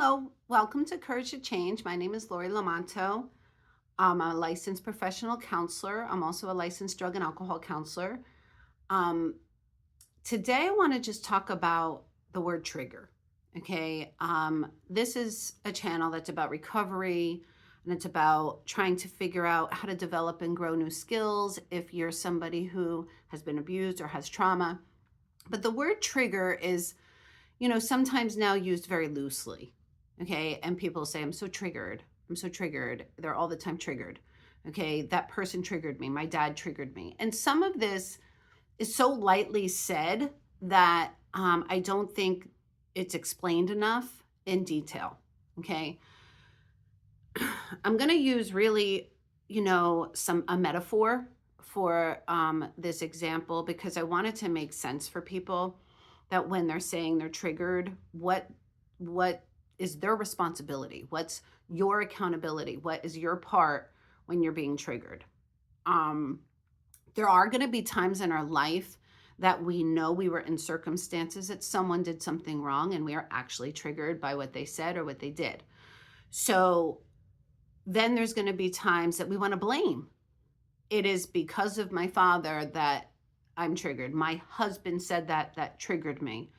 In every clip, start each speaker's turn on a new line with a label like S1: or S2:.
S1: Hello, welcome to Courage to Change. My name is Lori Lamonto. I'm a licensed professional counselor. I'm also a licensed drug and alcohol counselor. Um, Today, I want to just talk about the word trigger. Okay. This is a channel that's about recovery and it's about trying to figure out how to develop and grow new skills if you're somebody who has been abused or has trauma. But the word trigger is sometimes now used very loosely. Okay. And people say, I'm so triggered. I'm so triggered. They're all the time triggered. Okay. That person triggered me. My dad triggered me. And some of this is so lightly said that I don't think it's explained enough in detail. Okay. I'm going to use really, a metaphor for this example because I want it to make sense for people that when they're saying they're triggered, what is their responsibility? What's your accountability? What is your part when you're being triggered? There are going to be times in our life that we know we were in circumstances that someone did something wrong and we are actually triggered by what they said or what they did. So then there's going to be times that we want to blame. It is because of my father that I'm triggered. My husband said that triggered me.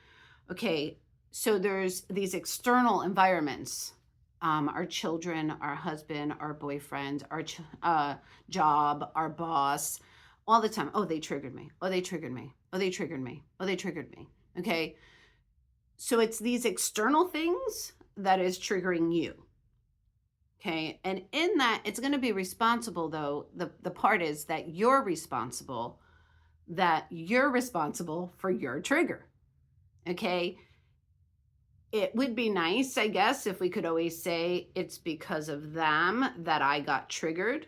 S1: Okay, so there's these external environments, our children, our husband, our boyfriend, our job, our boss, all the time. Oh, they triggered me. Oh, they triggered me. Oh, they triggered me. Oh, they triggered me. Okay, so it's these external things that is triggering you. Okay. And in that, it's going to be responsible, though. The part is that you're responsible for your trigger. Okay. It would be nice, I guess, if we could always say it's because of them that I got triggered.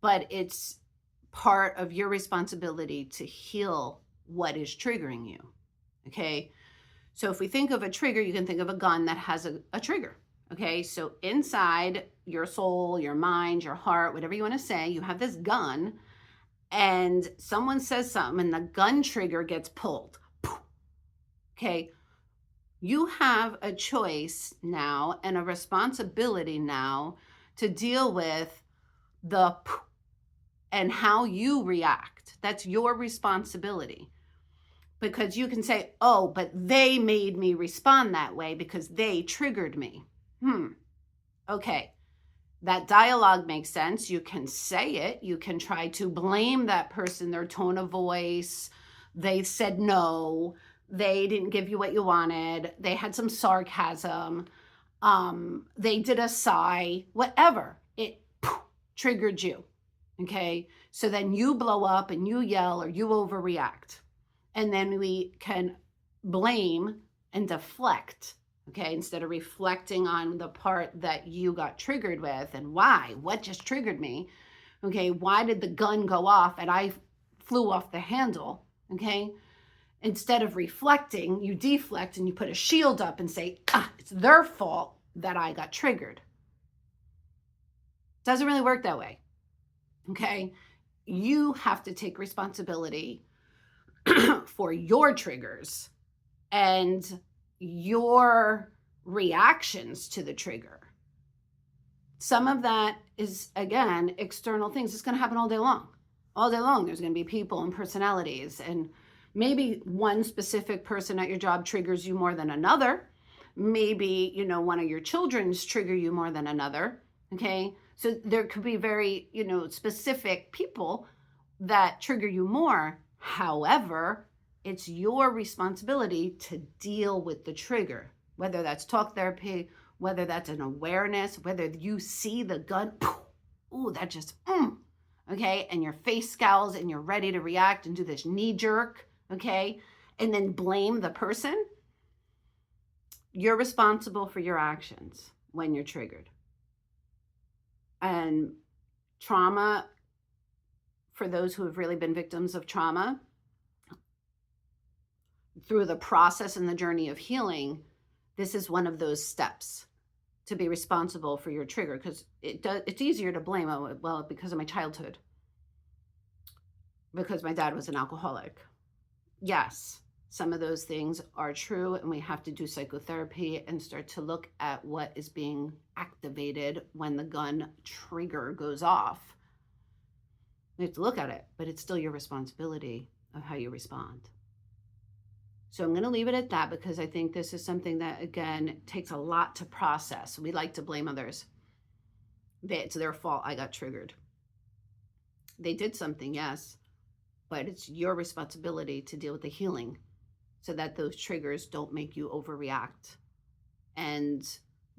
S1: But it's part of your responsibility to heal what is triggering you. Okay. So if we think of a trigger, you can think of a gun that has a trigger. Okay, so inside your soul, your mind, your heart, whatever you want to say, you have this gun, and someone says something, and the gun trigger gets pulled. Okay, you have a choice now and a responsibility now to deal with the and how you react. That's your responsibility. Because you can say, oh, but they made me respond that way because they triggered me. Okay, that dialogue makes sense. You can say it. You can try to blame that person, their tone of voice. They said no. They didn't give you what you wanted. They had some sarcasm. They did a sigh, whatever. It triggered you. Okay, so then you blow up and you yell or you overreact. And then we can blame and deflect. Okay, instead of reflecting on the part that you got triggered with and why, what just triggered me. Okay, why did the gun go off and I flew off the handle? Okay, instead of reflecting, you deflect and you put a shield up and say, it's their fault that I got triggered. Doesn't really work that way. Okay, you have to take responsibility for your triggers and your reactions to the trigger. Some of that is, again, external things. It's going to happen all day long. All day long, there's going to be people and personalities. And maybe one specific person at your job triggers you more than another. Maybe, one of your children's trigger you more than another. Okay. So there could be very, specific people that trigger you more. However, it's your responsibility to deal with the trigger, whether that's talk therapy, whether that's an awareness, whether you see the gun, ooh, that just, okay, and your face scowls and you're ready to react and do this knee jerk, okay, and then blame the person. You're responsible for your actions when you're triggered. And trauma, for those who have really been victims of trauma, through the process and the journey of healing, this is one of those steps to be responsible for your trigger, because it's easier to blame, well, because of my childhood, because my dad was an alcoholic. Yes, some of those things are true, and we have to do psychotherapy and start to look at what is being activated when the gun trigger goes off. We have to look at it, but it's still your responsibility of how you respond. So I'm going to leave it at that because I think this is something that, again, takes a lot to process. We like to blame others. It's their fault I got triggered. They did something, yes, but it's your responsibility to deal with the healing so that those triggers don't make you overreact. And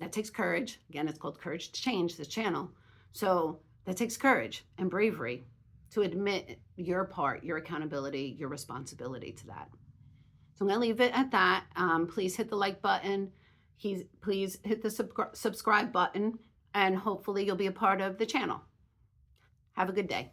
S1: that takes courage. Again, it's called Courage to Change, this channel. So that takes courage and bravery to admit your part, your accountability, your responsibility to that. So I'm going to leave it at that. Please hit the like button. Please hit the subscribe button, and hopefully you'll be a part of the channel. Have a good day.